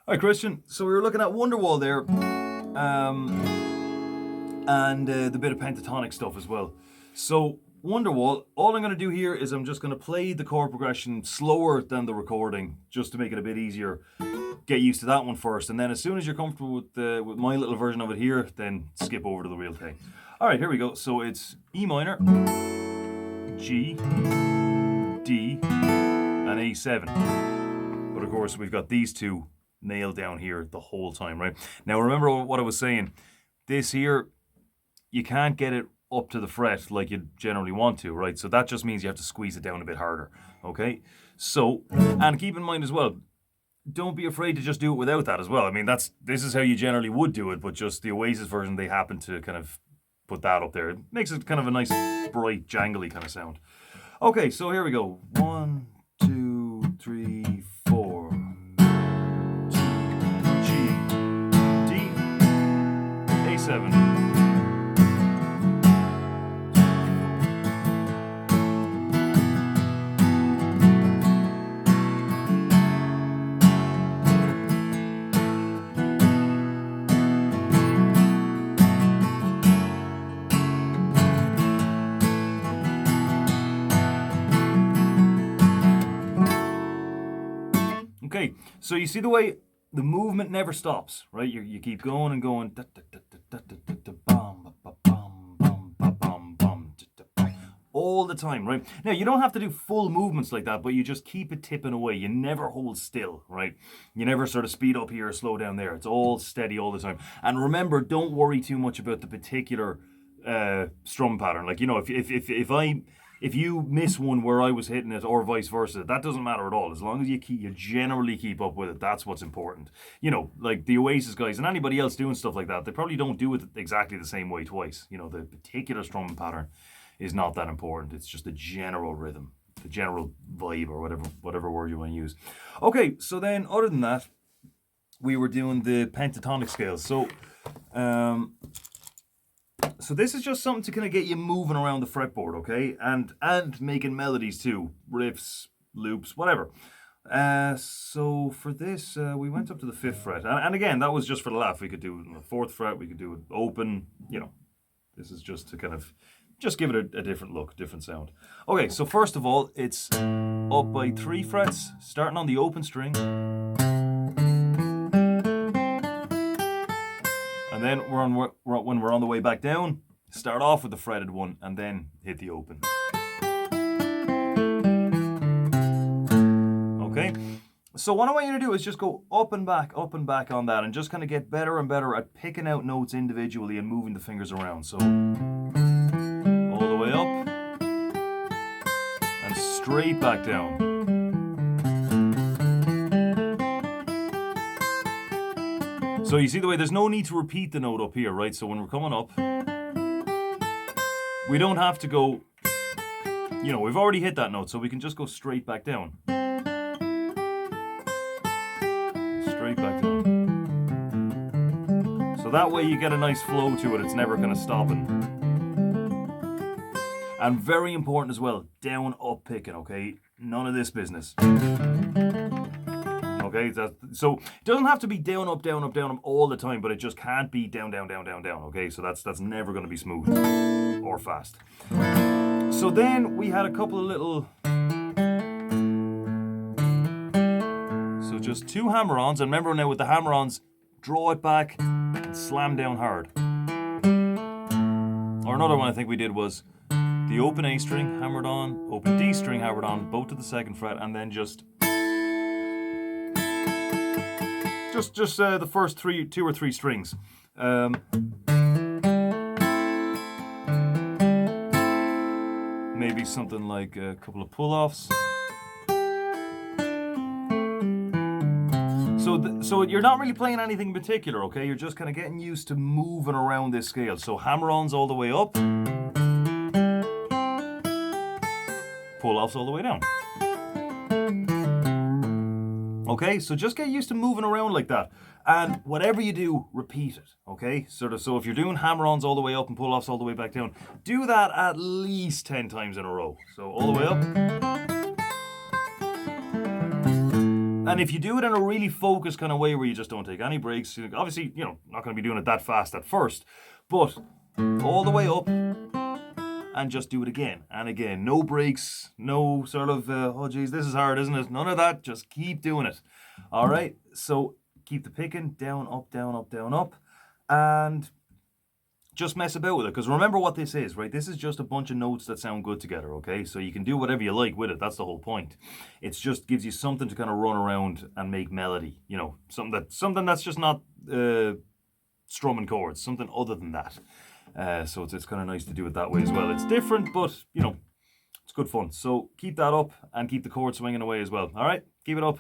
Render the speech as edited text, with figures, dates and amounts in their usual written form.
Hi, Christian. So we were looking at Wonderwall there, and the bit of pentatonic stuff as well. So Wonderwall, all I'm going to do here is I'm just going to play the chord progression slower than the recording, just to make it a bit easier. Get used to that one first, and then as soon as you're comfortable with my little version of it here, then skip over to the real thing. All right, here we go. So it's E minor, G, D, and A7. But of course, we've got these two nailed down here the whole time, right? Now, remember what I was saying. This here, you can't get it up to the fret like you generally want to, right? So that just means you have to squeeze it down a bit harder, okay? So, and keep in mind as well, don't be afraid to just do it without that as well. I mean, this is how you generally would do it, but just the Oasis version, they happen to kind of put that up there. It makes it kind of a nice, bright, jangly kind of sound. Okay, so here we go. 1, 2, 3, 4. A7. Okay, so you see the way the movement never stops, right? You keep going and going. All the time, right? Now, you don't have to do full movements like that, but you just keep it tipping away. You never hold still, right? You never sort of speed up here or slow down there. It's all steady all the time. And remember, don't worry too much about the particular strum pattern. Like, you know, if you miss one where I was hitting it or vice versa, that doesn't matter at all. As long as you generally keep up with it, that's what's important. You know, like the Oasis guys and anybody else doing stuff like that, they probably don't do it exactly the same way twice. You know, the particular strum pattern is not that important. It's just the general rhythm, the general vibe, or whatever word you want to use. Okay, so then other than that, we were doing the pentatonic scales. So this is just something to kind of get you moving around the fretboard, okay? And making melodies too, riffs, loops, whatever. So for this, we went up to the 5th fret. And again, that was just for the laugh. We could do it on the 4th fret, we could do it open, you know. This is just to kind of just give it a different look, different sound. Okay, so first of all, it's up by 3 frets, starting on the open string. And then when we're on the way back down, start off with the fretted one and then hit the open. Okay? So what I want you to do is just go up and back on that and just kind of get better and better at picking out notes individually and moving the fingers around. So all the way up and straight back down. So you see the way there's no need to repeat the note up here, right? So when we're coming up, we don't have to go, you know, we've already hit that note, so we can just go straight back down. Straight back down. So that way you get a nice flow to it, it's never kind of stopping. And very important as well, down, up picking, okay? None of this business. Okay, so it doesn't have to be down, up all the time, but it just can't be down, okay? So that's never going to be smooth or fast. So then we had a couple of little... So just 2 hammer-ons, and remember now with the hammer-ons, draw it back and slam down hard. Or another one I think we did was the open A string hammered on, open D string hammered on, both to the 2nd fret, and then just the first 2 or 3 strings. Maybe something like a couple of pull-offs. So you're not really playing anything in particular, okay? You're just kind of getting used to moving around this scale. So hammer-ons all the way up, pull-offs all the way down. Okay, so just get used to moving around like that. And whatever you do, repeat it, okay? So if you're doing hammer-ons all the way up and pull-offs all the way back down, do that at least 10 times in a row. So all the way up. And if you do it in a really focused kind of way where you just don't take any breaks, obviously, not going to be doing it that fast at first, but all the way up and just do it again and again. No breaks, no sort of, oh geez, this is hard, isn't it? None of that, just keep doing it. All right, so keep the picking, down, up, down, up, down, up, and just mess about with it, because remember what this is, right? This is just a bunch of notes that sound good together, okay? So you can do whatever you like with it. That's the whole point. It just gives you something to kind of run around and make melody, something that's just not strumming chords, something other than that. So it's kind of nice to do it that way as well. It's different, but, it's good fun. So keep that up and keep the chord swinging away as well. All right, keep it up.